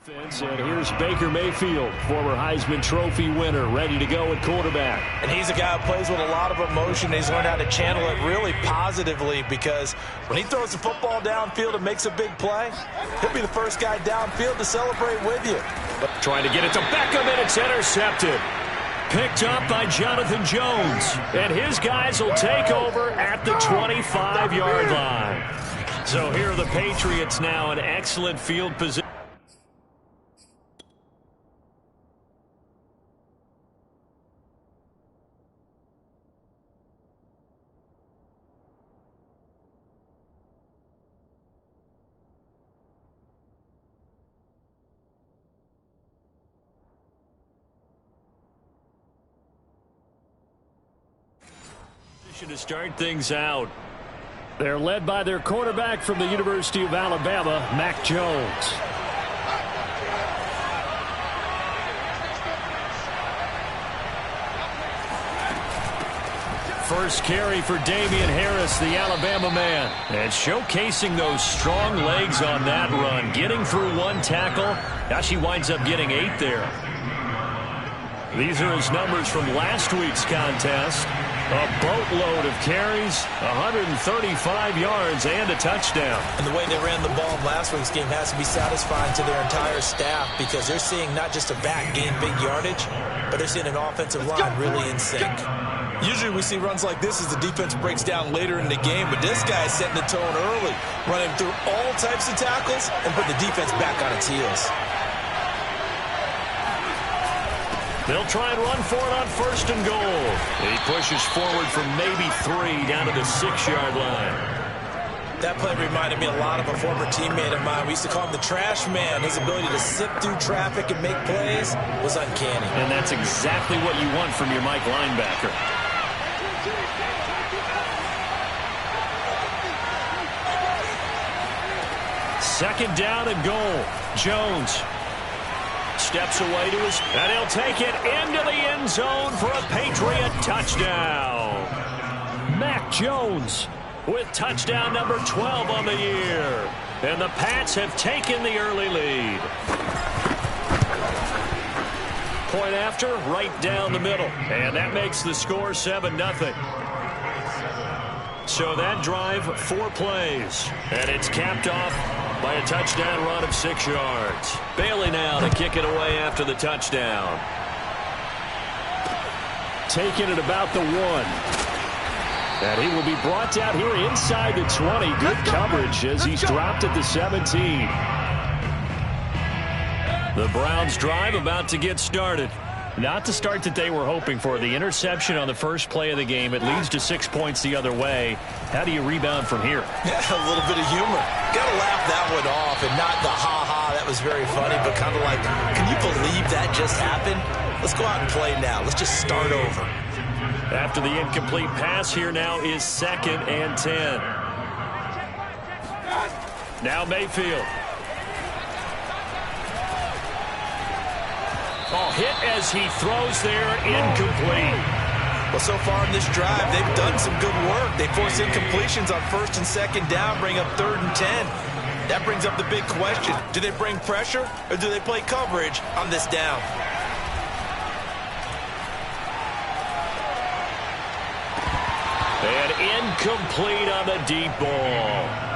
And here's Baker Mayfield, former Heisman Trophy winner, ready to go at quarterback. And he's a guy who plays with a lot of emotion. He's learned how to channel it really positively, because when he throws the football downfield and makes a big play, he'll be the first guy downfield to celebrate with you. Trying to get it to Beckham, and it's intercepted. Picked up by Jonathan Jones. And his guys will take over at the 25-yard line. So here are the Patriots now in excellent field position. To start things out. They're led by their quarterback from the University of Alabama, Mac Jones. First carry for Damian Harris, the Alabama man. And showcasing those strong legs on that run. Getting through one tackle. Now she winds up getting 8 there. These are his numbers from last week's contest. A boatload of carries, 135 yards, and a touchdown. And the way they ran the ball in last week's game has to be satisfying to their entire staff, because they're seeing not just a back gain big yardage, but they're seeing an offensive line really in sync. Usually we see runs like this as the defense breaks down later in the game, but this guy is setting the tone early, running through all types of tackles and put the defense back on its heels. They'll try and run for it on 1st and goal. He pushes forward from maybe 3 down to the 6-yard line. That play reminded me a lot of a former teammate of mine. We used to call him the trash man. His ability to sift through traffic and make plays was uncanny. And that's exactly what you want from your Mike linebacker. Second down and goal. Jones steps away to his, and he'll take it into the end zone for a Patriot touchdown. Mac Jones with touchdown number 12 on the year. And the Pats have taken the early lead. Point after, right down the middle. And that makes the score 7-0. So that drive, 4 plays. And it's capped off by a touchdown run of 6 yards. Bailey now to kick it away after the touchdown. Taking it about the 1. And he will be brought down here inside the 20. Good coverage as he's dropped at the 17. The Browns drive about to get started. Not the start that they were hoping for. The interception on the first play of the game. It leads to 6 points the other way. How do you rebound from here? Yeah, a little bit of humor. Got to laugh that one off, and not the ha-ha, that was very funny, but kind of like, can you believe that just happened? Let's go out and play now. Let's just start over. After the incomplete pass, here now is 2nd and 10. Now Mayfield. Oh, hit as he throws there, incomplete. Well, so far in this drive, they've done some good work. They force incompletions on 1st and 2nd down, bring up 3rd and 10. That brings up the big question. Do they bring pressure, or do they play coverage on this down? And incomplete on the deep ball.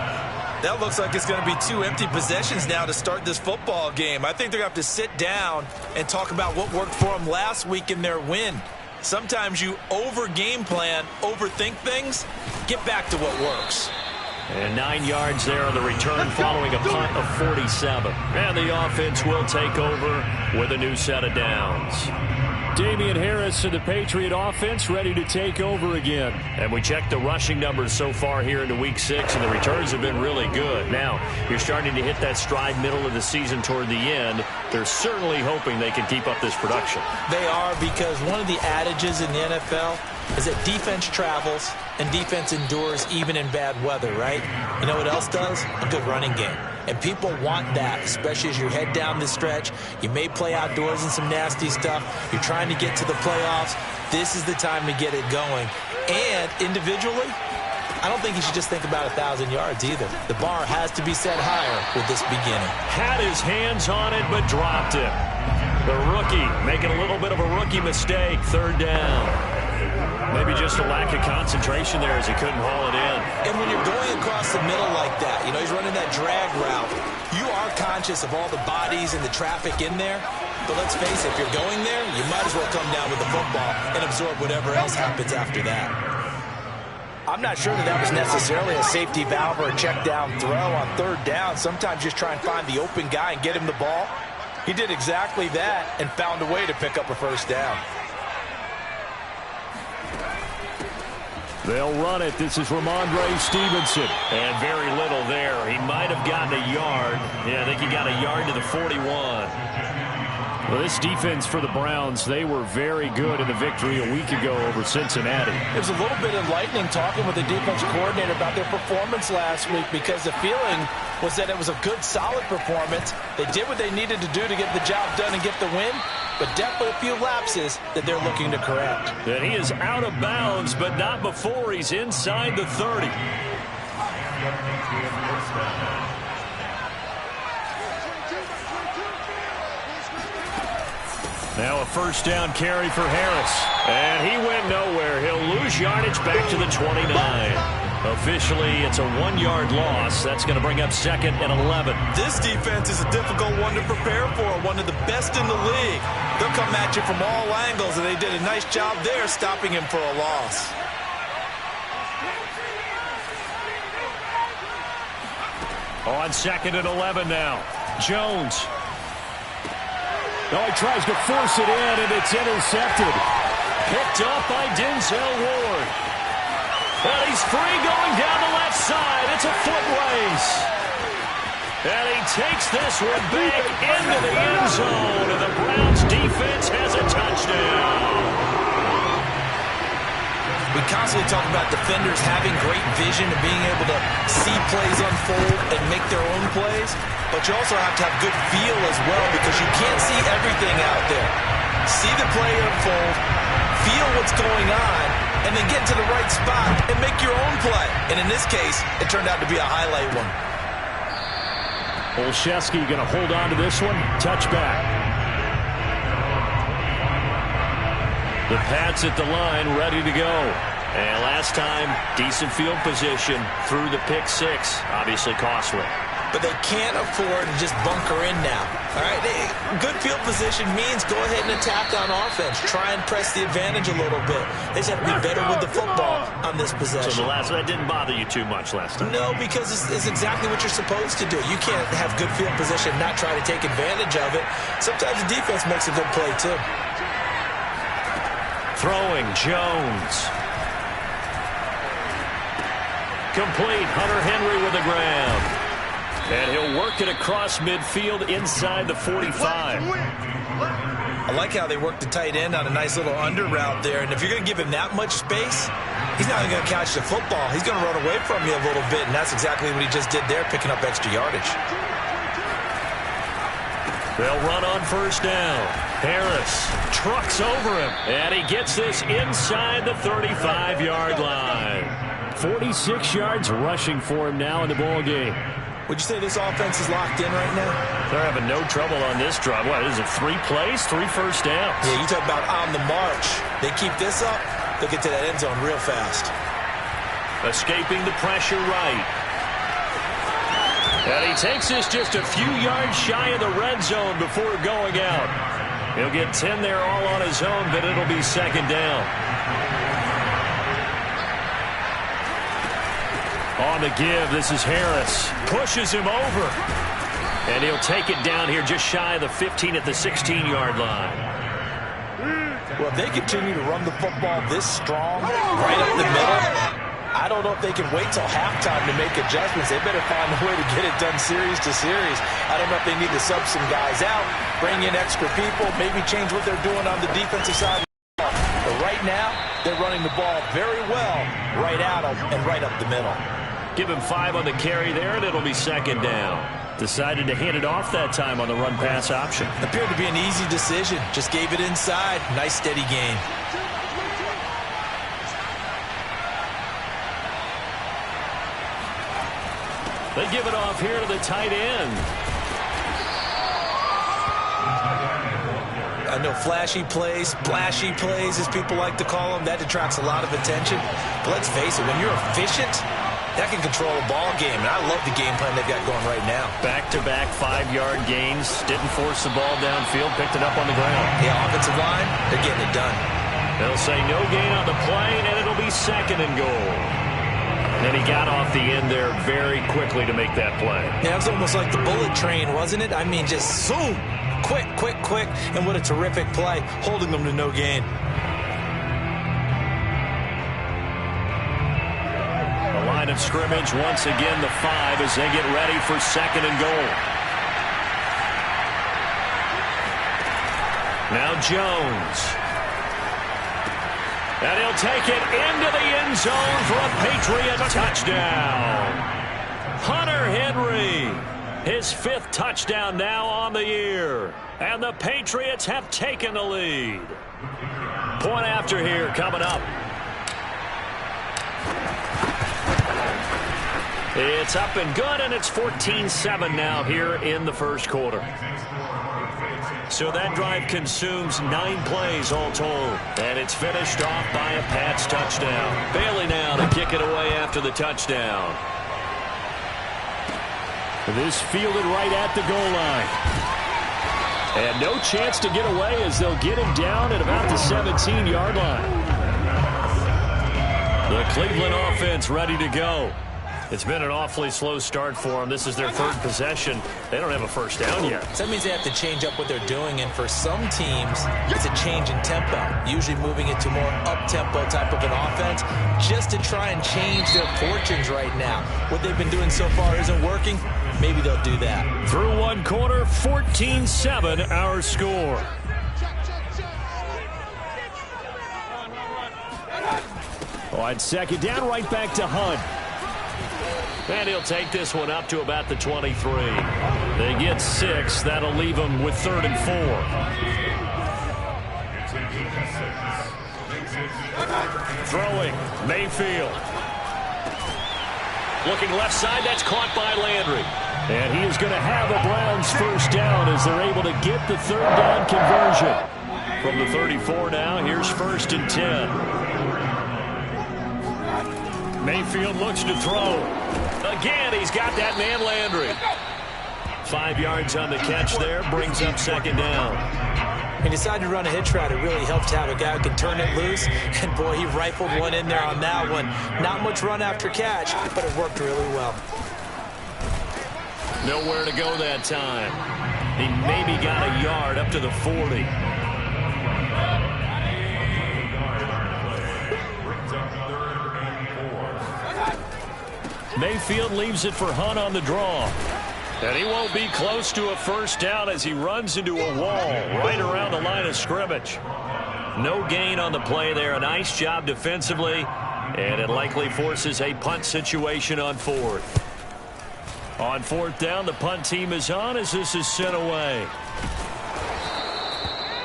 That looks like it's going to be 2 empty possessions now to start this football game. I think they're going to have to sit down and talk about what worked for them last week in their win. Sometimes you over-game plan, overthink things. Get back to what works. And 9 yards there on the return following a punt of 47. And the offense will take over with a new set of downs. Damian Harris and the Patriot offense ready to take over again. And we checked the rushing numbers so far here into Week 6, and the returns have been really good. Now, you're starting to hit that stride middle of the season toward the end. They're certainly hoping they can keep up this production. They are, because one of the adages in the NFL is that defense travels and defense endures even in bad weather, right? You know what else does? A good running game. And people want that, especially as you head down the stretch. You may play outdoors in some nasty stuff. You're trying to get to the playoffs. This is the time to get it going. And individually, I don't think he should just think about 1,000 yards either. The bar has to be set higher with this beginning. Had his hands on it, but dropped it. The rookie making a little bit of a rookie mistake, third down. Maybe just a lack of concentration there as he couldn't haul it in. And when you're going across the middle like that, he's running that drag route, you are conscious of all the bodies and the traffic in there. But let's face it, if you're going there, you might as well come down with the football and absorb whatever else happens after that. I'm not sure that was necessarily a safety valve or a check down throw on third down. Sometimes just try and find the open guy and get him the ball. He did exactly that and found a way to pick up a first down. They'll run it. This is Ramondre Stevenson. And very little there. He might have gotten a yard. Yeah, I think he got a yard to the 41. Well, this defense for the Browns, they were very good in the victory a week ago over Cincinnati. It was a little bit enlightening talking with the defense coordinator about their performance last week because the feeling was that it was a good, solid performance. They did what they needed to do to get the job done and get the win, but definitely a few lapses that they're looking to correct. And he is out of bounds, but not before he's inside the 30. Now a first down carry for Harris. And he went nowhere. He'll lose yardage back to the 29. Officially, it's a 1-yard loss. That's going to bring up 2nd and 11. This defense is a difficult one to prepare for, one of the best in the league. They'll come at you from all angles, and they did a nice job there stopping him for a loss. On 2nd and 11 now. Jones. Oh, he tries to force it in, and it's intercepted. Picked up by Denzel Ward. And he's free going down the left side. It's a foot race. And he takes this one back into the end zone, and the Browns defense has a touchdown. We constantly talk about defenders having great vision and being able to see plays unfold and make their own plays, but you also have to have good feel as well because you can't see everything out there. See the play unfold, feel what's going on, and then get to the right spot and make your own play. And in this case, it turned out to be a highlight one. Olszewski going to hold on to this one. Touchback. The Pats at the line, ready to go. And last time, decent field position through the pick six. Obviously costly. But they can't afford to just bunker in now. All right, good field position means go ahead and attack on offense. Try and press the advantage a little bit. They just have to be better with the football on this possession. So the last one, that didn't bother you too much last time? No, because it's exactly what you're supposed to do. You can't have good field position and not try to take advantage of it. Sometimes the defense makes a good play, too. Throwing, Jones. Complete, Hunter Henry with the ground. And he'll work it across midfield inside the 45. I like how they work the tight end on a nice little under route there. And if you're going to give him that much space, he's not going to catch the football. He's going to run away from you a little bit, and that's exactly what he just did there, picking up extra yardage. They'll run on first down. Harris trucks over him, and he gets this inside the 35-yard line. 46 yards rushing for him now in the ball game. Would you say this offense is locked in right now? They're having no trouble on this drive. What is it, 3 plays, 3 first downs? Yeah, you talk about on the march. They keep this up, they'll get to that end zone real fast. Escaping the pressure right. And he takes this just a few yards shy of the red zone before going out. He'll get 10 there all on his own, but it'll be second down. On the give, this is Harris. Pushes him over. And he'll take it down here just shy of the 15 at the 16-yard line. Well, if they continue to run the football this strong, right up the middle, I don't know if they can wait till halftime to make adjustments. They better find a way to get it done series to series. I don't know if they need to sub some guys out, bring in extra people, maybe change what they're doing on the defensive side. But right now, they're running the ball very well right out of and right up the middle. Give him 5 on the carry there, and it'll be second down. Decided to hand it off that time on the run-pass option. Appeared to be an easy decision. Just gave it inside. Nice, steady game. They give it off here to the tight end. I know flashy plays, splashy plays, as people like to call them, that detracts a lot of attention. But let's face it, when you're efficient, that can control a ball game. And I love the game plan they've got going right now. Back-to-back 5-yard gains. Didn't force the ball downfield. Picked it up on the ground. The offensive line, they're getting it done. They'll say no gain on the play, and it'll be 2nd and goal. And he got off the end there very quickly to make that play. Yeah, it was almost like the bullet train, wasn't it? I mean, just zoom. Quick, quick, quick. And what a terrific play, holding them to no gain. The line of scrimmage, once again, the 5 as they get ready for 2nd and goal. Now Jones. And he'll take it into the end zone for a Patriot touchdown. Hunter Henry, his 5th touchdown now on the year. And the Patriots have taken the lead. Point after here coming up. It's up and good, and it's 14-7 now here in the first quarter. So that drive consumes 9 plays all told. And it's finished off by a Pats touchdown. Bailey now to kick it away after the touchdown. This fielded right at the goal line. And no chance to get away as they'll get him down at about the 17-yard line. The Cleveland offense ready to go. It's been an awfully slow start for them. This is their 3rd possession. They don't have a first down yet. So that means they have to change up what they're doing, and for some teams, it's a change in tempo, usually moving it to more up-tempo type of an offense, just to try and change their fortunes right now. What they've been doing so far isn't working. Maybe they'll do that. Through 1 quarter, 14-7 our score. On 2nd down, right back to Hunt. And he'll take this one up to about the 23. They get 6. That'll leave them with 3rd and 4. Throwing, Mayfield. Looking left side, that's caught by Landry. And he is going to have a Browns first down as they're able to get the 3rd down conversion. From the 34 now, here's 1st and 10. Mayfield looks to throw. Again, he's got that man Landry. 5 yards on the catch there, brings up 2nd down. He decided to run a hitch route. It really helped to have a guy who can turn it loose. And, boy, he rifled one in there on that one. Not much run after catch, but it worked really well. Nowhere to go that time. He maybe got a yard up to the 40. Mayfield leaves it for Hunt on the draw. And he won't be close to a first down as he runs into a wall right around the line of scrimmage. No gain on the play there. A nice job defensively. And it likely forces a punt situation on 4th. On 4th down, the punt team is on as this is sent away.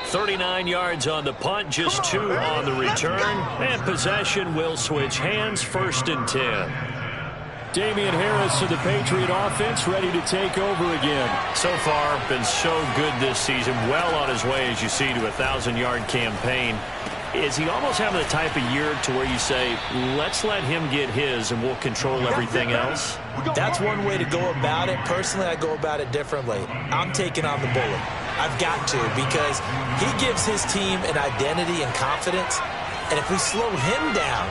39 yards on the punt, just 2 on the return. And possession will switch hands, 1st and 10. Damien Harris of the Patriot offense ready to take over again. So far, been so good this season. Well on his way, as you see, to a 1,000-yard campaign. Is he almost having the type of year to where you say, let's let him get his and we'll control everything else? That's one way to go about it. Personally, I go about it differently. I'm taking on the bullet. I've got to, because he gives his team an identity and confidence. And if we slow him down,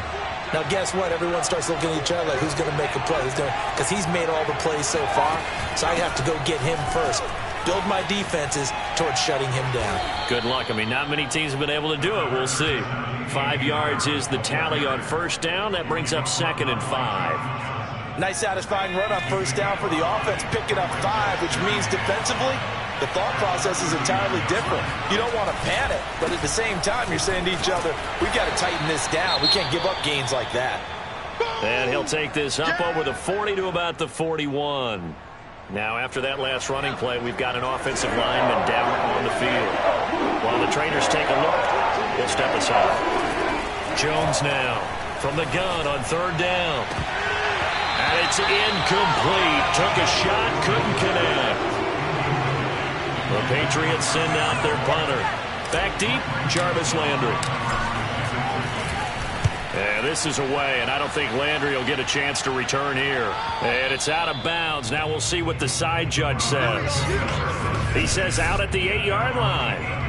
now guess what? Everyone starts looking at each other like, who's going to make a play? Because he's made all the plays so far. So I have to go get him first. Build my defenses towards shutting him down. Good luck. I mean, not many teams have been able to do it. We'll see. 5 yards is the tally on first down. That brings up 2nd and 5. Nice satisfying run on first down for the offense, picking up 5, which means defensively, the thought process is entirely different. You don't want to panic, but at the same time, you're saying to each other, we've got to tighten this down. We can't give up gains like that. And he'll take this up over the 40 to about the 41. Now, after that last running play, we've got an offensive lineman down on the field. While the trainers take a look, we'll step aside. Jones now from the gun on 3rd down. And It's incomplete. Took a shot, couldn't connect. The Patriots send out their punter. Back deep, Jarvis Landry. And this is away, and I don't think Landry will get a chance to return here. And it's out of bounds. Now we'll see what the side judge says. He says out at the 8-yard line.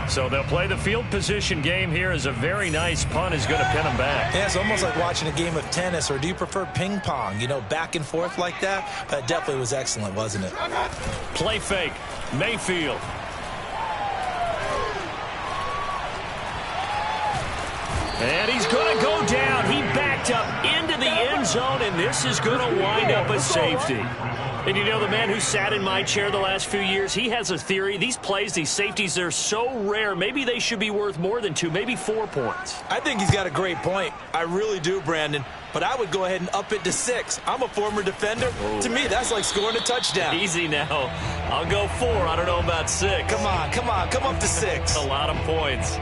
So they'll play the field position game here as a very nice punt is going to pin them back. Yeah, it's almost like watching a game of tennis, or do you prefer ping pong? You know, back and forth like that? That definitely was excellent, wasn't it? Play fake. Mayfield. And he's going to go down. He backed up into the end zone, and this is going to wind up a safety. And you know, the man who sat in my chair the last few years, he has a theory. These plays, these safeties, they're so rare. Maybe they should be worth more than 2, maybe 4 points. I think he's got a great point. I really do, Brandon. But I would go ahead and up it to 6. I'm a former defender. Oh. To me, that's like scoring a touchdown. Easy now. I'll go 4. I don't know about 6. Come on. Come up to 6. A lot of points.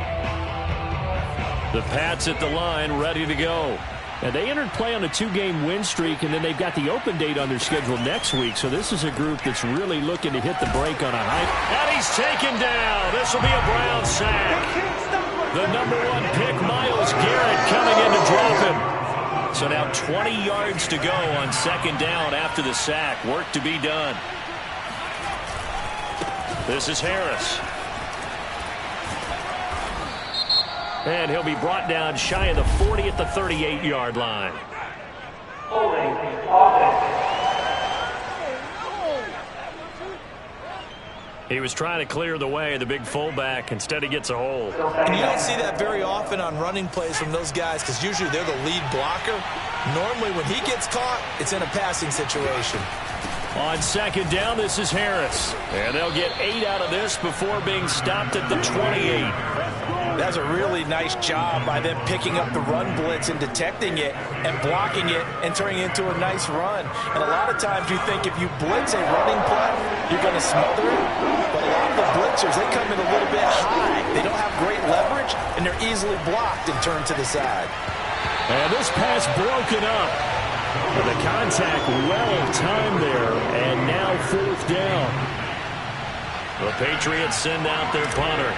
The Pats at the line, ready to go. And they entered play on a 2-game win streak, and then they've got the open date on their schedule next week. So this is a group that's really looking to hit the break on a high. And he's taken down. This will be a Brown sack. The number 1 pick, Myles Garrett, coming in to drop him. So now 20 yards to go on 2nd down after the sack. Work to be done. This is Harris. And he'll be brought down shy of the 40 at the 38-yard line. He was trying to clear the way, the big fullback. Instead, he gets a hold. And you don't see that very often on running plays from those guys because usually they're the lead blocker. Normally, when he gets caught, it's in a passing situation. On 2nd down, this is Harris. And they'll get 8 out of this before being stopped at the 28. That's a really nice job by them picking up the run blitz and detecting it and blocking it and turning it into a nice run. And a lot of times you think if you blitz a running play, you're going to smother it. But a lot of the blitzers, they come in a little bit high. They don't have great leverage, and they're easily blocked and turned to the side. And this pass broken up. The contact well timed there, and now 4th down. The Patriots send out their punter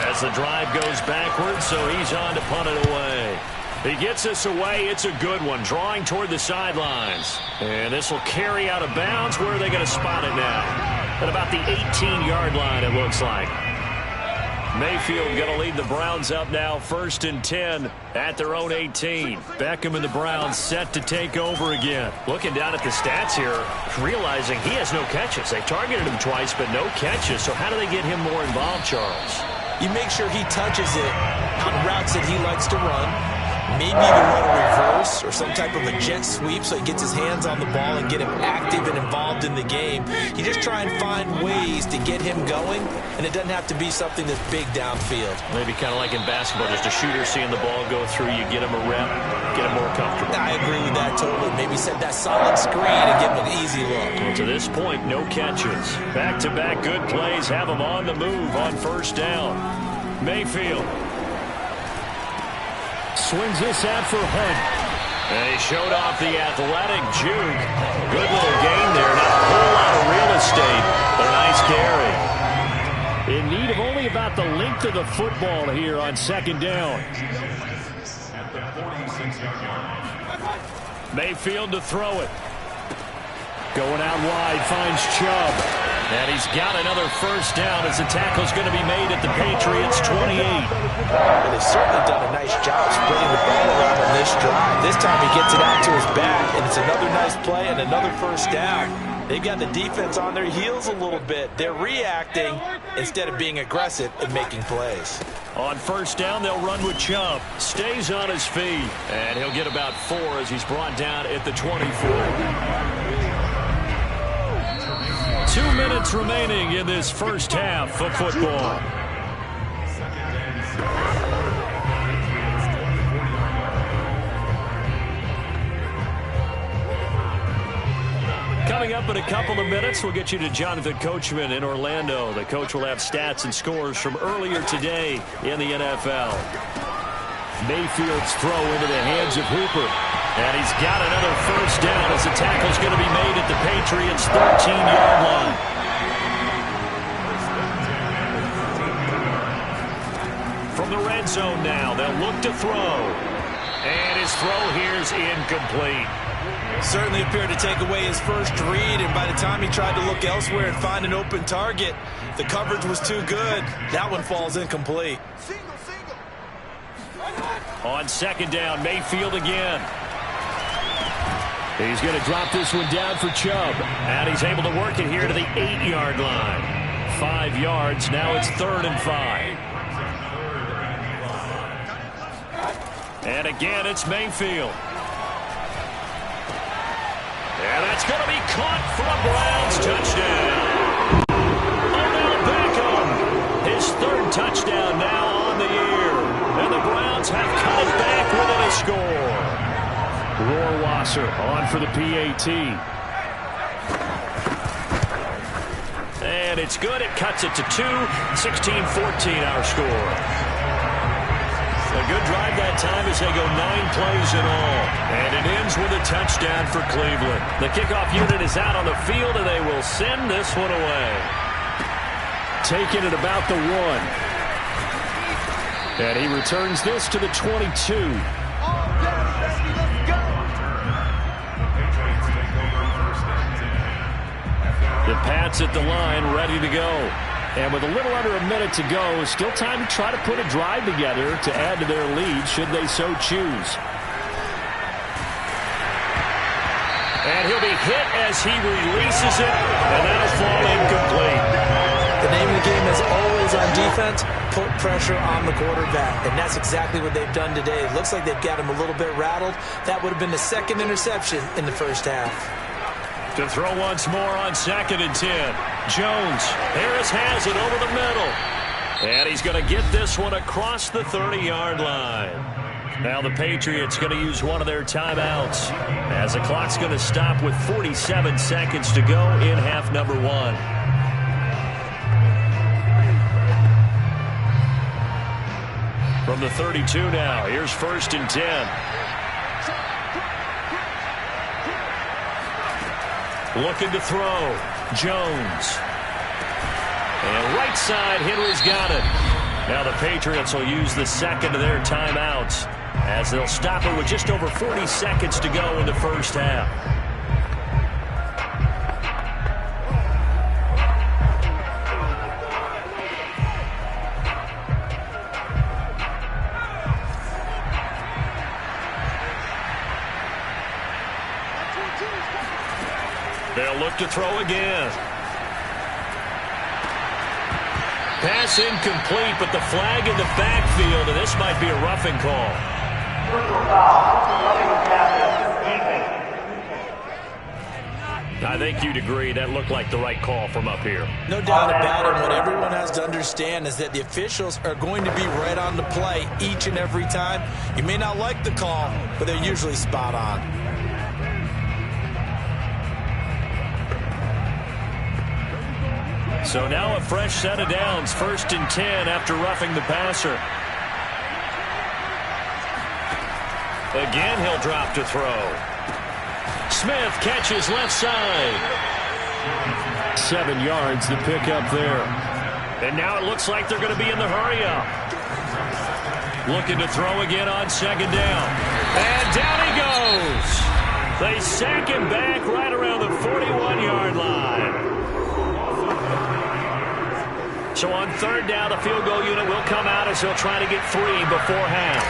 as the drive goes backwards, so he's on to punt it away. He gets this away. It's a good one, drawing toward the sidelines. And this will carry out of bounds. Where are they going to spot it now? At about the 18-yard line, it looks like. Mayfield going to lead the Browns up now, 1st and 10 at their own 18. Beckham and the Browns set to take over again. Looking down at the stats here, realizing he has no catches. They targeted him twice, but no catches. So how do they get him more involved, Charles? You make sure he touches it on routes that he likes to run. Maybe even run a reverse or some type of a jet sweep so he gets his hands on the ball and get him active and involved in the game. You just try and find ways to get him going, and it doesn't have to be something that's big downfield. Maybe kind of like in basketball, just a shooter seeing the ball go through, you get him a rep, get him more comfortable. I agree with that totally. Maybe set that solid screen and give him an easy look. Well, to this point, no catches. Back-to-back good plays have him on the move on 1st down. Mayfield swings this out for Hunt. And he showed off the athletic juke. Good little gain there. Not a whole lot of real estate, but a nice carry. In need of only about the length of the football here on 2nd down. Mayfield to throw it. Going out wide, finds Chubb. And he's got another 1st down as the tackle's going to be made at the Patriots' 28. And they've certainly done a nice job spreading the ball around on this drive. This time he gets it out to his back, and it's another nice play and another 1st down. They've got the defense on their heels a little bit. They're reacting instead of being aggressive and making plays. On 1st down, they'll run with Chubb. Stays on his feet, and he'll get about 4 as he's brought down at the 24. 2 minutes remaining in this 1st half of football. Coming up in a couple of minutes, we'll get you to Jonathan Coachman in Orlando. The coach will have stats and scores from earlier today in the NFL. Mayfield's throw into the hands of Hooper. And he's got another 1st down as the tackle's going to be made at the Patriots' 13-yard line. From the red zone now, they'll look to throw. And his throw here is incomplete. Certainly appeared to take away his first read, and by the time he tried to look elsewhere and find an open target, the coverage was too good. That one falls incomplete. On second down, Mayfield again. He's going to drop this one down for Chubb. And he's able to work it here to the 8-yard line. 5 yards. Now it's 3rd and 5. And again, it's Mayfield. And that's going to be caught for a Browns touchdown. Odell Beckham, his 3rd touchdown now on the year. And the Browns have cut it back within a score. Rohrwasser on for the PAT. And it's good. It cuts it to 2. 16-14 our score. A good drive that time as they go 9 plays in all. And it ends with a touchdown for Cleveland. The kickoff unit is out on the field, and they will send this one away. Taking it about the 1. And he returns this to the 22. The Pats at the line, ready to go. And with a little under a minute to go, still time to try to put a drive together to add to their lead should they so choose. And he'll be hit as he releases it, and that'll fall incomplete. The name of the game is always on defense, put pressure on the quarterback. And that's exactly what they've done today. It looks like they've got him a little bit rattled. That would have been the 2nd interception in the first half. To throw once more on 2nd and 10. Jones. Harris has it over the middle. And he's going to get this one across the 30-yard line. Now the Patriots going to use one of their timeouts as the clock's going to stop with 47 seconds to go in half number 1. From the 32 now, here's 1st and 10. Looking to throw. Jones. And right side, Henry's got it. Now the Patriots will use the 2nd of their timeouts as they'll stop it with just over 40 seconds to go in the first half. They'll look to throw again. Pass incomplete, but the flag in the backfield, and this might be a roughing call. I think you'd agree that looked like the right call from up here. No doubt about it. What everyone has to understand is that the officials are going to be right on the play each and every time. You may not like the call, but they're usually spot on. So now a fresh set of downs, 1st and 10 after roughing the passer. Again, he'll drop to throw. Smith catches left side. 7 yards to pick up there. And now it looks like they're going to be in the hurry up. Looking to throw again on 2nd down. And down he goes. They sack him back right around the 41-yard line. So on 3rd down, the field goal unit will come out as they'll try to get 3 before half.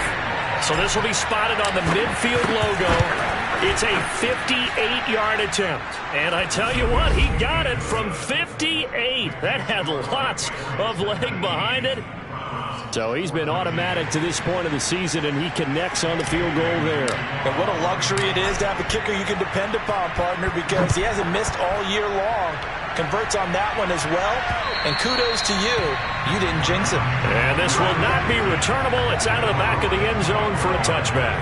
So this will be spotted on the midfield logo. It's a 58-yard attempt. And I tell you what, he got it from 58. That had lots of leg behind it. So he's been automatic to this point of the season, and he connects on the field goal there. And what a luxury it is to have a kicker you can depend upon, partner, because he hasn't missed all year long. Converts on that one as well. And kudos to you. You didn't jinx him. And this will not be returnable. It's out of the back of the end zone for a touchback.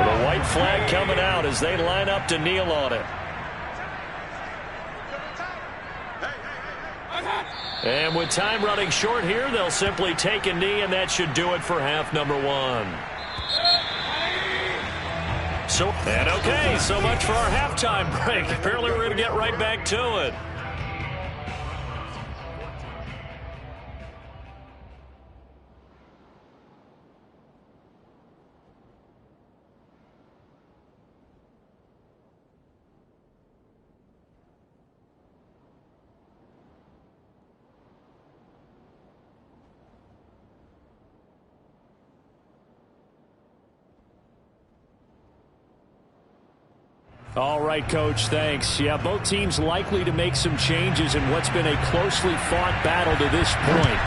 The white flag coming out as they line up to kneel on it. And with time running short here, they'll simply take a knee, and that should do it for half number 1. So much for our halftime break. Apparently we're going to get right back to it. All right, Coach, thanks. Yeah, both teams likely to make some changes in what's been a closely fought battle to this point.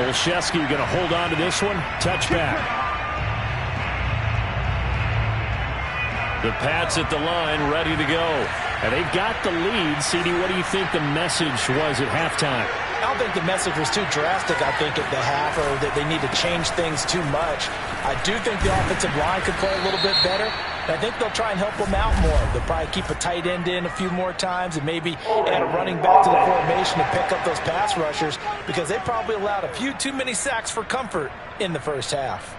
Olszewski going to hold on to this one. Touchback. The Pats at the line, ready to go. And they've got the lead. CD, what do you think the message was at halftime? I don't think the message was too drastic, I think, at the half, or that they need to change things too much. I do think the offensive line could play a little bit better. And I think they'll try and help them out more. They'll probably keep a tight end in a few more times and maybe add a running back to the formation to pick up those pass rushers, because they probably allowed a few too many sacks for comfort in the first half.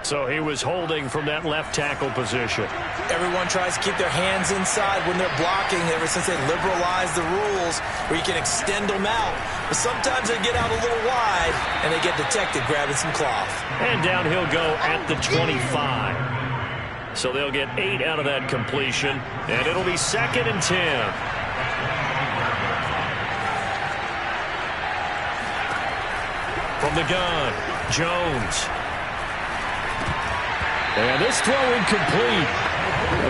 So he was holding from that left tackle position. Everyone tries to keep their hands inside when they're blocking ever since they liberalized the rules where you can extend them out. But sometimes they get out a little wide and they get detected grabbing some cloth. And down he'll go at the 25. So they'll get 8 out of that completion, and it'll be 2nd and 10. From the gun, Jones. And this throw incomplete.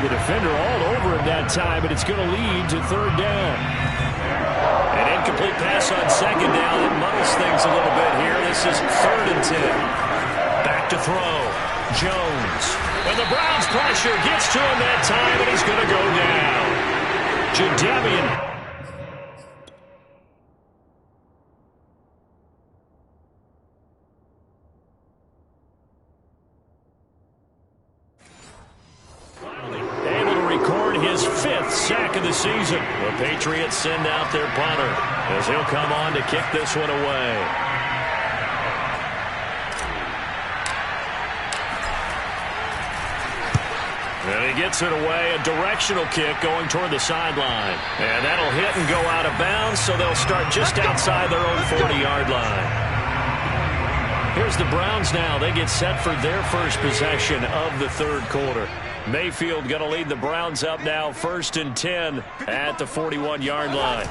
The defender all over him that time, but it's going to lead to 3rd down. An incomplete pass on 2nd down. It muddles things a little bit here. This is 3rd and 10. Back to throw. Jones. And the Browns pressure gets to him that time, and he's going to go down. Jadeveon. His 5th sack of the season. The Patriots send out their punter as he'll come on to kick this one away. And he gets it away, a directional kick going toward the sideline. And that'll hit and go out of bounds, so they'll start just outside their own 40-yard line. Here's the Browns now. They get set for their first possession of the 3rd quarter. Mayfield going to lead the Browns up now, 1st and 10 at the 41-yard line.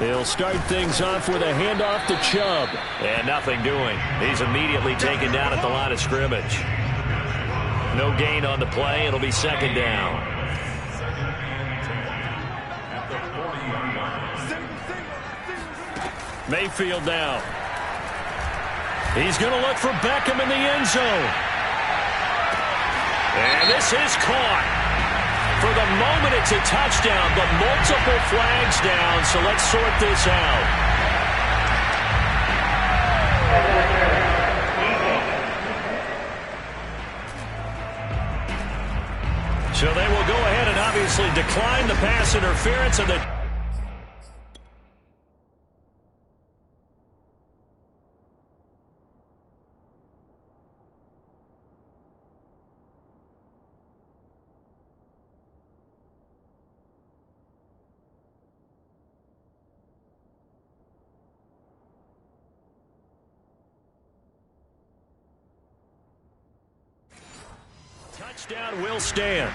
They'll start things off with a handoff to Chubb. And nothing doing. He's immediately taken down at the line of scrimmage. No gain on the play. It'll be 2nd down. Mayfield now. He's going to look for Beckham in the end zone. And this is caught. For the moment, it's a touchdown, but multiple flags down, so let's sort this out. So they will go ahead and obviously decline the pass interference, and the touchdown will stand.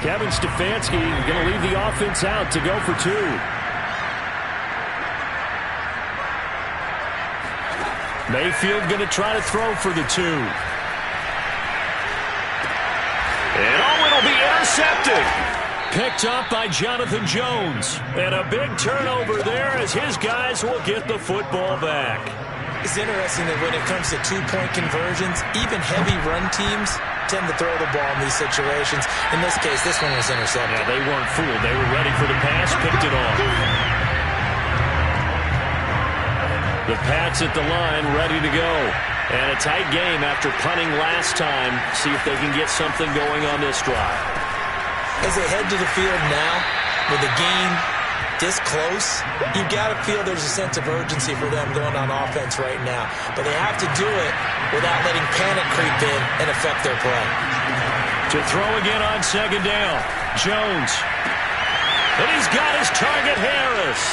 Kevin Stefanski going to leave the offense out to go for 2. Mayfield going to try to throw for the 2. And it'll be intercepted. Picked up by Jonathan Jones. And a big turnover there as his guys will get the football back. It's interesting that when it comes to 2-point conversions, even heavy run teams tend to throw the ball in these situations. In this case, this one was intercepted. Yeah, they weren't fooled. They were ready for the pass, picked it off. The Pats at the line, ready to go. And a tight game after punting last time. See if they can get something going on this drive. As they head to the field now with a game this close, you got to feel there's a sense of urgency for them going on offense right now. But they have to do it without letting panic creep in and affect their play. To throw again on second down, Jones. And he's got his target, Harris.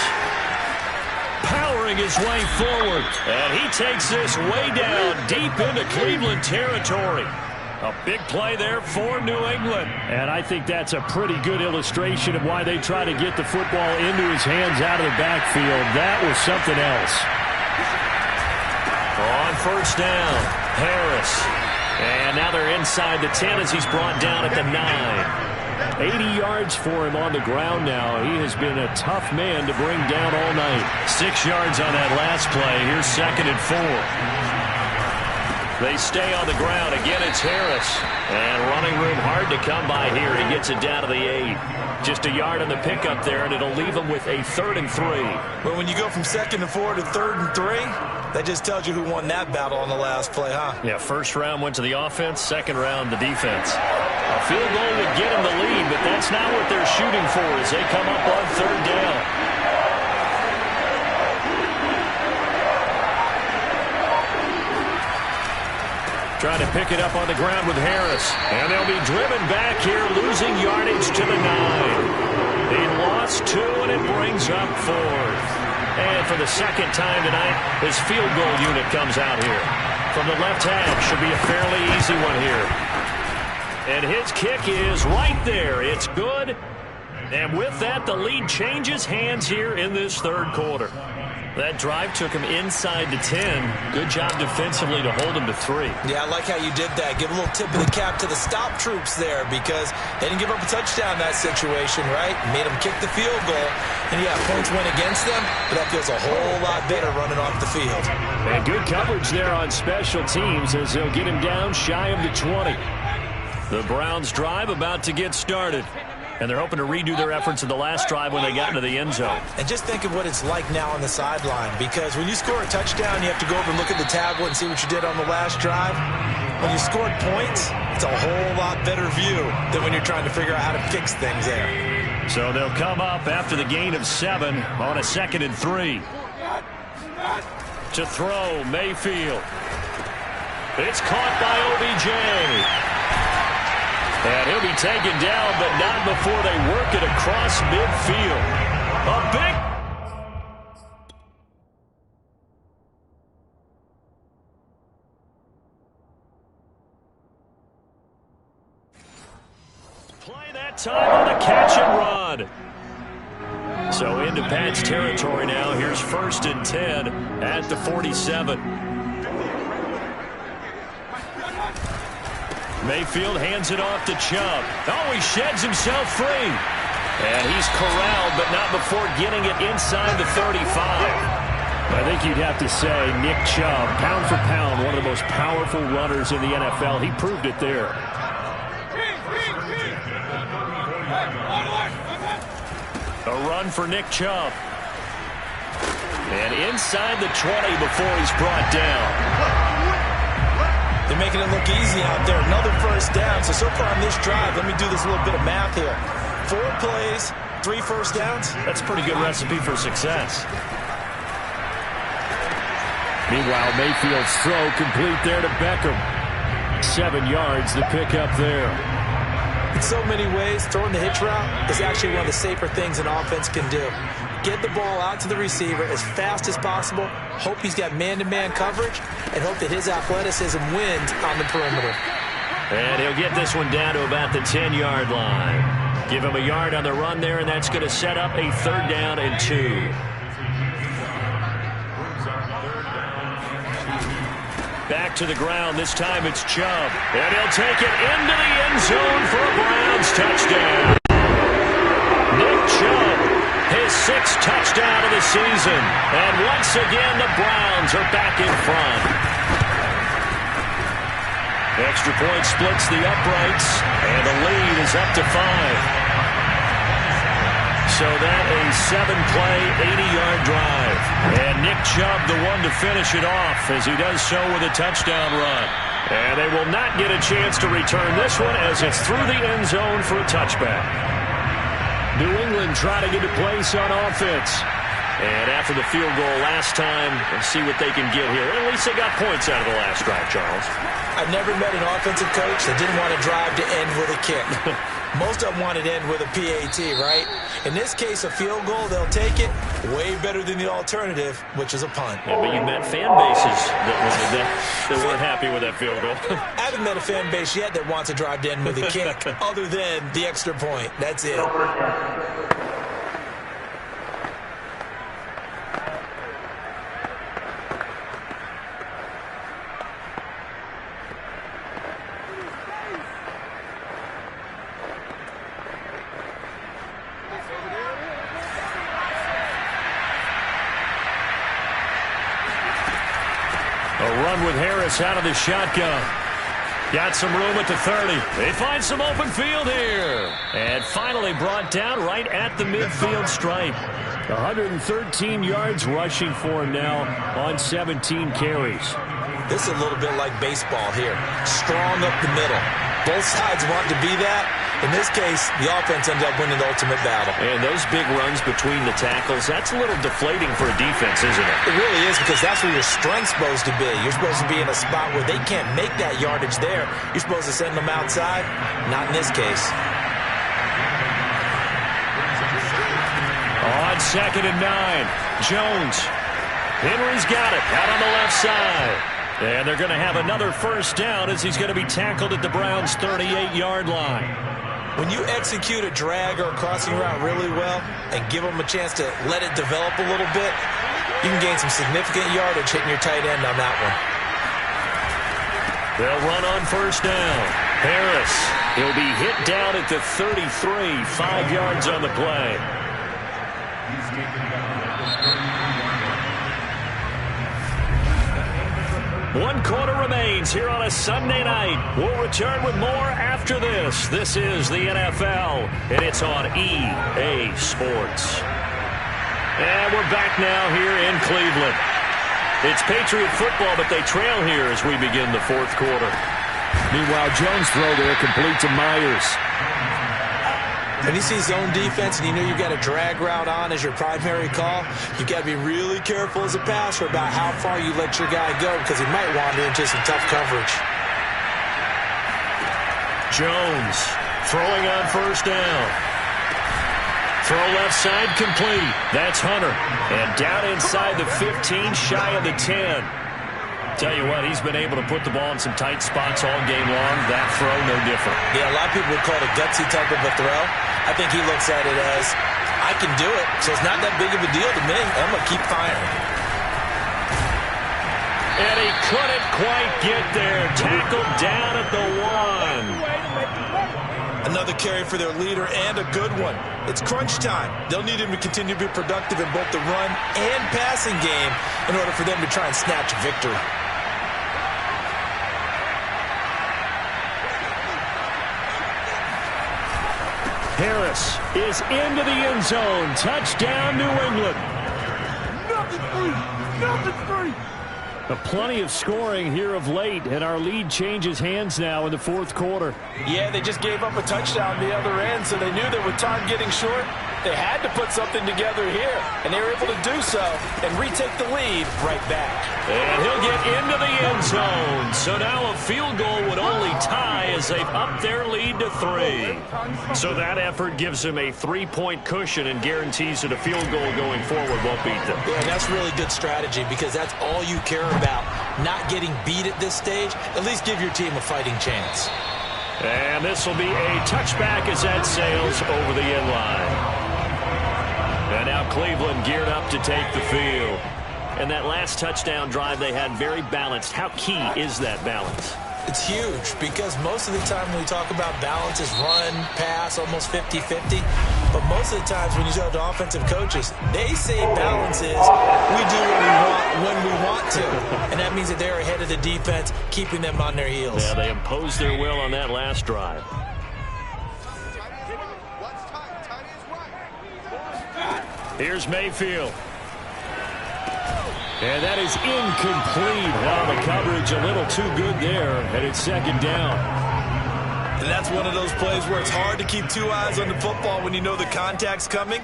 Powering his way forward. And he takes this way down deep into Cleveland territory. A big play there for New England. And I think that's a pretty good illustration of why they try to get the football into his hands out of the backfield. That was something else. On first down, Harris. And now they're inside the 10 as he's brought down at the 9. 80 yards for him on the ground now. He has been a tough man to bring down all night. 6 yards on that last play. Here's 2nd and 4. They stay on the ground. Again, it's Harris. And running room hard to come by here. He gets it down to the 8. Just a yard on the pickup there, and it'll leave him with a 3rd and 3. But when you go from 2nd and 4 to 3rd and 3, that just tells you who won that battle on the last play, huh? Yeah, first round went to the offense, second round the defense. A field goal would get him the lead, but that's not what they're shooting for as they come up on 3rd down. Trying to pick it up on the ground with Harris. And they'll be driven back here, losing yardage to the 9. They lost 2, and it brings up 4th. And for the second time tonight, his field goal unit comes out here. From the left hash, should be a fairly easy one here. And his kick is right there. It's good. And with that, the lead changes hands here in this 3rd quarter. That drive took him inside the 10. Good job defensively to hold him to 3. Yeah, I like how you did that. Give a little tip of the cap to the stop troops there because they didn't give up a touchdown in that situation, right? Made them kick the field goal. And yeah, points went against them, but that feels a whole lot better running off the field. And good coverage there on special teams as they'll get him down shy of the 20. The Browns drive about to get started. And they're hoping to redo their efforts in the last drive when they got into the end zone. And just think of what it's like now on the sideline. Because when you score a touchdown, you have to go over and look at the tablet and see what you did on the last drive. When you scored points, it's a whole lot better view than when you're trying to figure out how to fix things there. So they'll come up after the gain of 7 on a 2nd and 3. To throw, Mayfield. It's caught by OBJ. And he'll be taken down, but not before they work it across midfield. A big play that time on the catch and run. So into Pat's territory now. Here's 1st and 10 at the 47. Mayfield hands it off to Chubb. Oh, he sheds himself free. And he's corralled, but not before getting it inside the 35. I think you'd have to say Nick Chubb, pound for pound, one of the most powerful runners in the NFL. He proved it there. A run for Nick Chubb. And inside the 20 before he's brought down. They're making it look easy out there. Another first down. So far on this drive, let me do this little bit of math here. 4 plays, 3 first downs. That's a pretty good recipe for success. Meanwhile, Mayfield's throw complete there to Beckham. 7 yards to pick up there. In so many ways, throwing the hitch route is actually one of the safer things an offense can do. Get the ball out to the receiver as fast as possible, hope he's got man-to-man coverage, and hope that his athleticism wins on the perimeter. And he'll get this one down to about the 10-yard line. Give him a yard on the run there, and that's going to set up a 3rd down and 2. Back to the ground. This time it's Chubb. And he'll take it into the end zone for a Browns touchdown. Nick Chubb, his 6th touchdown of the season. And once again, the Browns are back in front. Extra point splits the uprights, and the lead is up to 5. So that a 7-play, 80-yard drive. And Nick Chubb the one to finish it off as he does so with a touchdown run. And they will not get a chance to return this one as it's through the end zone for a touchback. New England trying to get a place on offense. And after the field goal last time, let's see what they can get here. At least they got points out of the last drive, Charles. I've never met an offensive coach that didn't want to drive to end with a kick. Most of them wanted to end with a PAT, right? In this case, a field goal, they'll take it. Way better than the alternative, which is a punt. Yeah, but you met fan bases that weren't happy with that field goal. I haven't met a fan base yet that wants to drive to end with a kick other than the extra point. That's it. With Harris out of the shotgun. Got some room at the 30. They find some open field here. And finally brought down right at the midfield stripe. 113 yards rushing for him now on 17 carries. This is a little bit like baseball here. Strong up the middle. Both sides want to be that. In this case, the offense ended up winning the ultimate battle. And those big runs between the tackles, that's a little deflating for a defense, isn't it? It really is, because that's where your strength's supposed to be. You're supposed to be in a spot where they can't make that yardage there. You're supposed to send them outside. Not in this case. On 2nd and 9, Jones. Henry's got it out on the left side. And they're going to have another first down as he's going to be tackled at the Browns' 38-yard line. When you execute a drag or a crossing route really well and give them a chance to let it develop a little bit, you can gain some significant yardage hitting your tight end on that one. They'll run on first down. Harris, he'll be hit down at the 33, 5 yards on the play. One quarter remains here on a Sunday night. We'll return with more after this. This is the NFL, and it's on EA Sports. And we're back now here in Cleveland. It's Patriot football, but they trail here as we begin the fourth quarter. Meanwhile, Jones' throw there complete to Myers. When you see zone defense and you know you've got a drag route on as your primary call, you've got to be really careful as a passer about how far you let your guy go, because he might wander into some tough coverage. Jones throwing on first down. Throw left side complete. That's Hunter. And down inside the 15, shy of the 10. Tell you what, he's been able to put the ball in some tight spots all game long. That throw, no different. Yeah, a lot of people would call it a gutsy type of a throw. I think he looks at it as, I can do it, so it's not that big of a deal to me. I'm going to keep firing. And he couldn't quite get there. Tackled down at the 1. Another carry for their leader, and a good one. It's crunch time. They'll need him to continue to be productive in both the run and passing game in order for them to try and snatch a victory. Harris is into the end zone. Touchdown, New England. Nothing free. Plenty of scoring here of late, and our lead changes hands now in the fourth quarter. Yeah, they just gave up a touchdown the other end, so they knew that with time getting short, they had to put something together here, and they were able to do so and retake the lead right back. And he'll get into the end zone. So now a field goal would only tie as they've upped their lead to 3. So that effort gives them a 3-point cushion and guarantees that a field goal going forward won't beat them. Yeah, and that's really good strategy, because that's all you care about. Not getting beat at this stage. At least give your team a fighting chance. And this will be a touchback as that sails over the end line. And now Cleveland geared up to take the field. And that last touchdown drive they had very balanced. How key is that balance? It's huge, because most of the time when we talk about balance is run, pass, almost 50-50. But most of the times when you talk to offensive coaches, they say balance is we do what we want when we want to. And that means that they're ahead of the defense, keeping them on their heels. Yeah, they imposed their will on that last drive. Here's Mayfield. And that is incomplete. Wow, the coverage a little too good there, and it's second down. And that's one of those plays where it's hard to keep two eyes on the football when you know the contact's coming,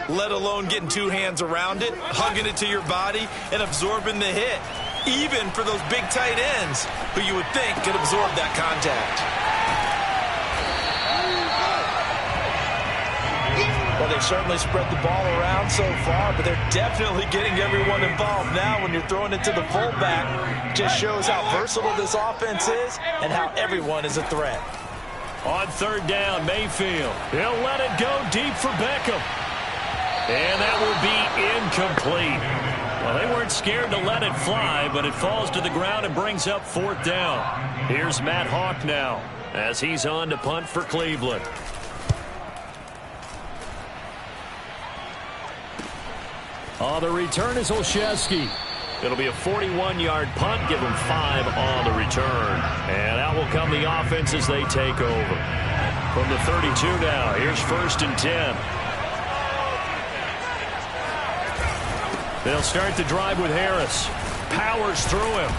let alone getting two hands around it, hugging it to your body, and absorbing the hit, even for those big tight ends who you would think could absorb that contact. Well, they've certainly spread the ball around so far, but they're definitely getting everyone involved now when you're throwing it to the fullback. Just shows how versatile this offense is and how everyone is a threat. On third down, Mayfield. He'll let it go deep for Beckham. And that will be incomplete. Well, they weren't scared to let it fly, but it falls to the ground and brings up fourth down. Here's Matt Hawk now as he's on to punt for Cleveland. Oh, the return is Olszewski. It'll be a 41-yard punt. Give them 5 on the return. And out will come the offense as they take over. From the 32 now, here's 1st and 10. They'll start the drive with Harris. Powers through him.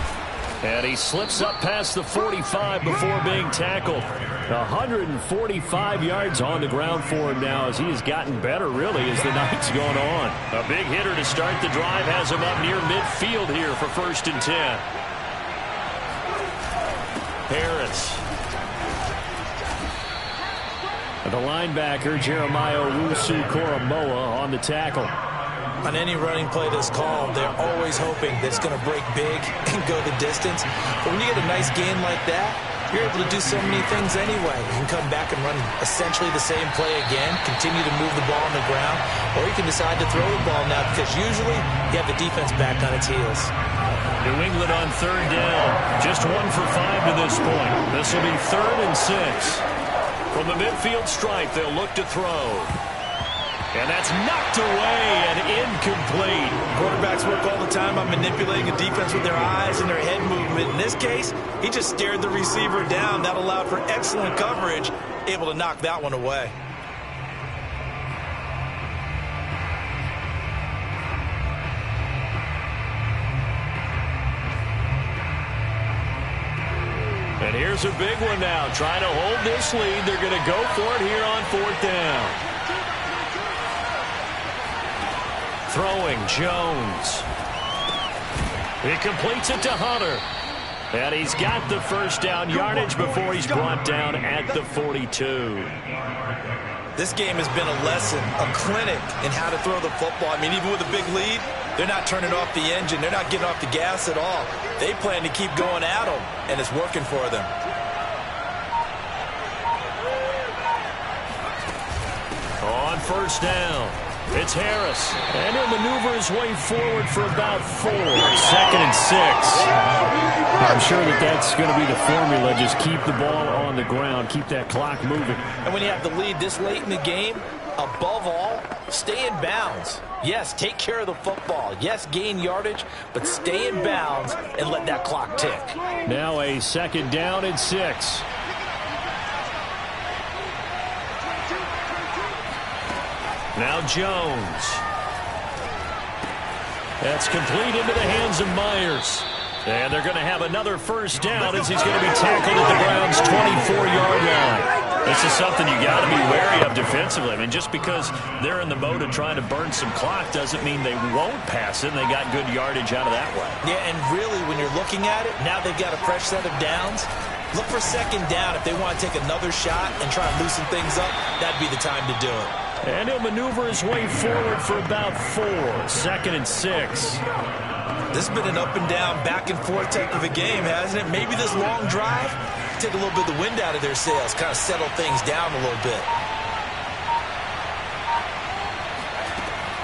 And he slips up past the 45 before being tackled. 145 yards on the ground for him now as he has gotten better, really, as the night's gone on. A big hitter to start the drive has him up near midfield here for 1st and 10. Harris. The linebacker, Jeremiah Owusu-Koramoah, on the tackle. On any running play that's called, they're always hoping that it's going to break big and go the distance. But when you get a nice gain like that, you're able to do so many things anyway. You can come back and run essentially the same play again, continue to move the ball on the ground, or you can decide to throw the ball now because usually you have the defense back on its heels. New England on third down. Just 1 for 5 to this point. This will be 3rd and 6. From the midfield stripe, they'll look to throw. And that's knocked away and incomplete. Quarterbacks work all the time on manipulating a defense with their eyes and their head movement. In this case, he just stared the receiver down. That allowed for excellent coverage, able to knock that one away. And here's a big one now. Trying to hold this lead. They're going to go for it here on 4th down. Throwing, Jones. He completes it to Hunter. And he's got the first down yardage before he's brought down at the 42. This game has been a lesson, a clinic in how to throw the football. I mean, even with a big lead, they're not turning off the engine. They're not getting off the gas at all. They plan to keep going at them, and it's working for them. On 1st down. It's Harris, and he'll maneuver his way forward for about 4. 2nd and 6. I'm sure that's going to be the formula. Just keep the ball on the ground, keep that clock moving. And when you have the lead this late in the game, above all, stay in bounds. Yes, take care of the football. Yes, gain yardage, but stay in bounds and let that clock tick. Now a 2nd down and 6. Now Jones. That's complete into the hands of Myers. And they're going to have another first down as he's going to be tackled at the Browns' 24-yard line. This is something you got to be wary of defensively. I mean, just because they're in the mode of trying to burn some clock doesn't mean they won't pass it. And they got good yardage out of that way. Yeah, and really, when you're looking at it, now they've got a fresh set of downs. Look for 2nd down. If they want to take another shot and try and loosen things up, that'd be the time to do it. And he'll maneuver his way forward for about 4. 2nd and 6. This has been an up and down, back and forth type of a game, hasn't it? Maybe this long drive, take a little bit of the wind out of their sails, kind of settle things down a little bit.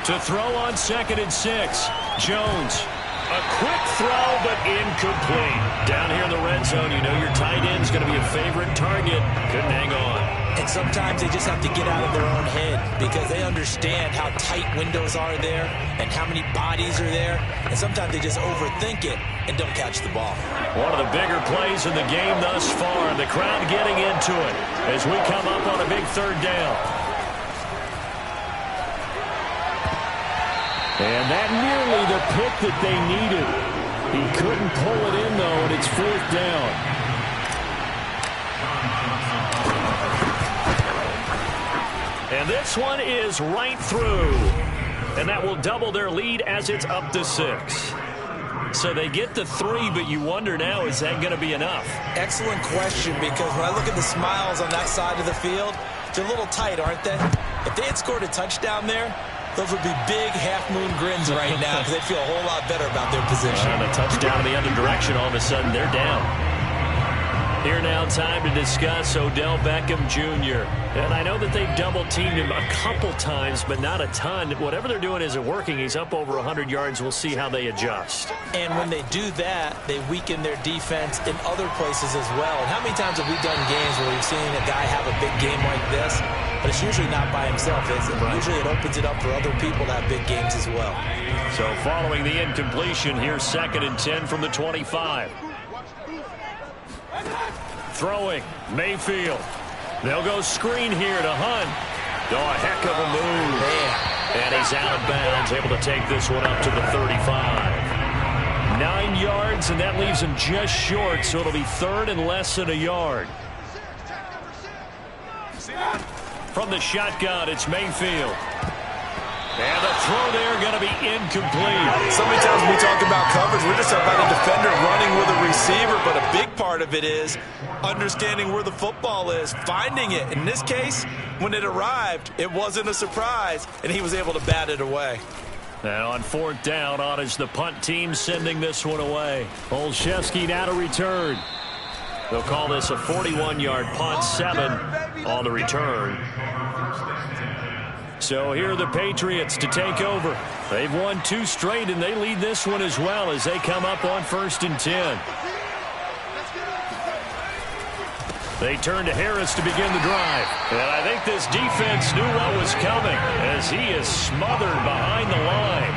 To throw on 2nd and 6. Jones. A quick throw, but incomplete. Down here in the red zone, you know your tight end's going to be a favorite target. Couldn't hang on. And sometimes they just have to get out of their own head because they understand how tight windows are there and how many bodies are there. And sometimes they just overthink it and don't catch the ball. One of the bigger plays in the game thus far. The crowd getting into it as we come up on a big 3rd down. And that nearly the pick that they needed. He couldn't pull it in, though, and it's 4th down. And this one is right through. And that will double their lead as it's up to 6. So they get the 3, but you wonder now, is that going to be enough? Excellent question, because when I look at the smiles on that side of the field, they're a little tight, aren't they? If they had scored a touchdown there, those would be big half-moon grins right now because they'd feel a whole lot better about their position. And a touchdown in the other direction, all of a sudden they're down. Here now, time to discuss Odell Beckham Jr. And I know that they've double-teamed him a couple times, but not a ton. Whatever they're doing isn't working. He's up over 100 yards. We'll see how they adjust. And when they do that, they weaken their defense in other places as well. And how many times have we done games where we've seen a guy have a big game like this? But it's usually not by himself, is it? Right. Usually it opens it up for other people to have big games as well. So following the incompletion, here's 2nd and 10 from the 25. Throwing, Mayfield. They'll go screen here to Hunt. Oh, a heck of a move. Man. And he's out of bounds, able to take this one up to the 35. 9 yards, and that leaves him just short, so it'll be 3rd and less than a yard. From the shotgun, it's Mayfield. And the throw there going to be incomplete. So many times when we talk about coverage, we're just about a defender running with a receiver, but a big part of it is understanding where the football is, finding it. In this case, when it arrived, it wasn't a surprise, and he was able to bat it away. Now on 4th down, on is the punt team sending this one away. Olszewski now to return. They'll call this a 41-yard punt, 7 on the return. So here are the Patriots to take over. They've won 2 straight, and they lead this one as well as they come up on 1st and 10. They turn to Harris to begin the drive. And I think this defense knew what was coming as he is smothered behind the line.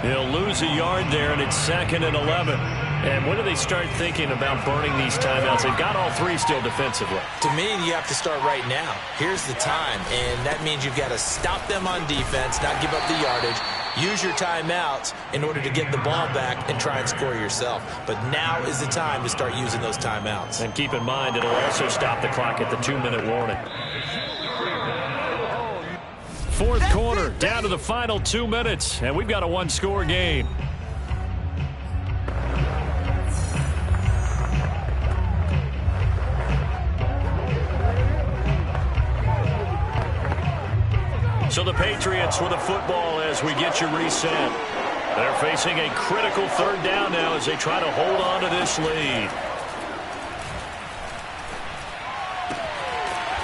He'll lose a yard there, and it's 2nd and 11. And when do they start thinking about burning these timeouts? They've got all 3 still defensively. To me, you have to start right now. Here's the time, and that means you've got to stop them on defense, not give up the yardage, use your timeouts in order to get the ball back and try and score yourself. But now is the time to start using those timeouts. And keep in mind, it'll also stop the clock at the 2-minute warning. 4th quarter, down to the final 2 minutes, and we've got a 1-score game. So the Patriots with the football as we get you reset. They're facing a critical 3rd down now as they try to hold on to this lead.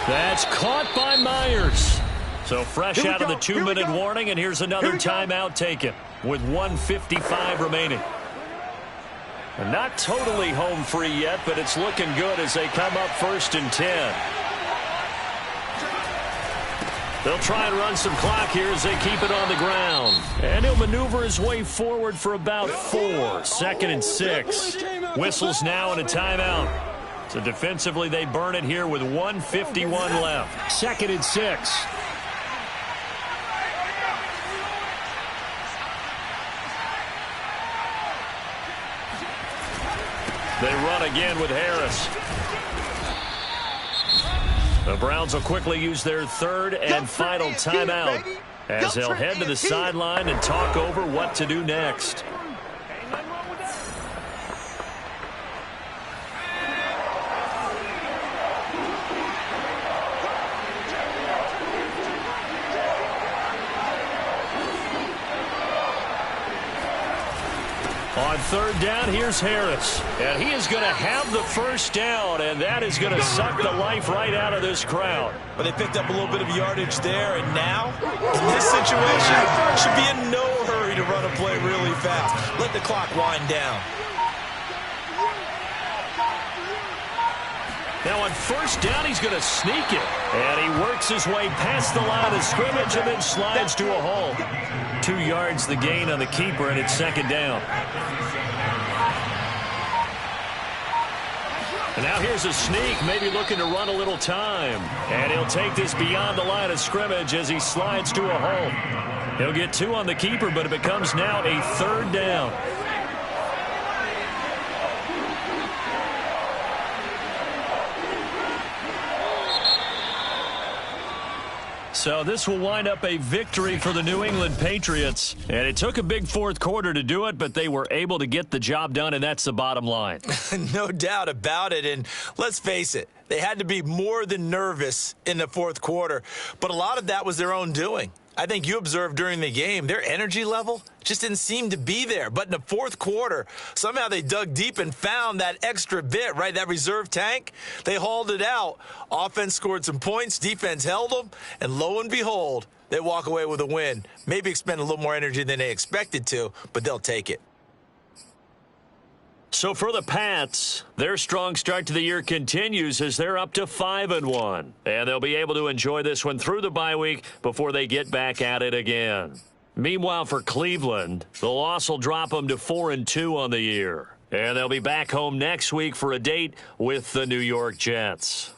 That's caught by Myers. So fresh out of the 2-minute warning, and here's another timeout taken with 1:55 remaining. And not totally home free yet, but it's looking good as they come up 1st and 10. They'll try and run some clock here as they keep it on the ground. And he'll maneuver his way forward for about 4. 2nd and 6. Whistles now and a timeout. So defensively, they burn it here with 1:51 left. 2nd and 6. They run again with Harris. The Browns will quickly use their 3rd and final timeout as they'll head to the sideline and talk over what to do next. On 3rd down, here's Harris. And he is going to have the 1st down, and that is going to suck the life right out of this crowd. But they picked up a little bit of yardage there, and now, in this situation, should be in no hurry to run a play really fast. Let the clock wind down. Now on 1st down, he's going to sneak it. And he works his way past the line of scrimmage and then slides to a hole. 2 yards the gain on the keeper, and it's 2nd down. And now here's a sneak, maybe looking to run a little time. And he'll take this beyond the line of scrimmage as he slides to a hole. He'll get 2 on the keeper, but it becomes now a 3rd down. So this will wind up a victory for the New England Patriots. And it took a big fourth quarter to do it, but they were able to get the job done, and that's the bottom line. No doubt about it. And let's face it, they had to be more than nervous in the fourth quarter. But a lot of that was their own doing. I think you observed during the game, their energy level just didn't seem to be there. But in the fourth quarter, somehow they dug deep and found that extra bit, right, that reserve tank. They hauled it out. Offense scored some points. Defense held them. And lo and behold, they walk away with a win. Maybe expend a little more energy than they expected to, but they'll take it. So for the Pats, their strong start to the year continues as they're up to 5-1. And they'll be able to enjoy this one through the bye week before they get back at it again. Meanwhile, for Cleveland, the loss will drop them to 4-2 on the year. And they'll be back home next week for a date with the New York Jets.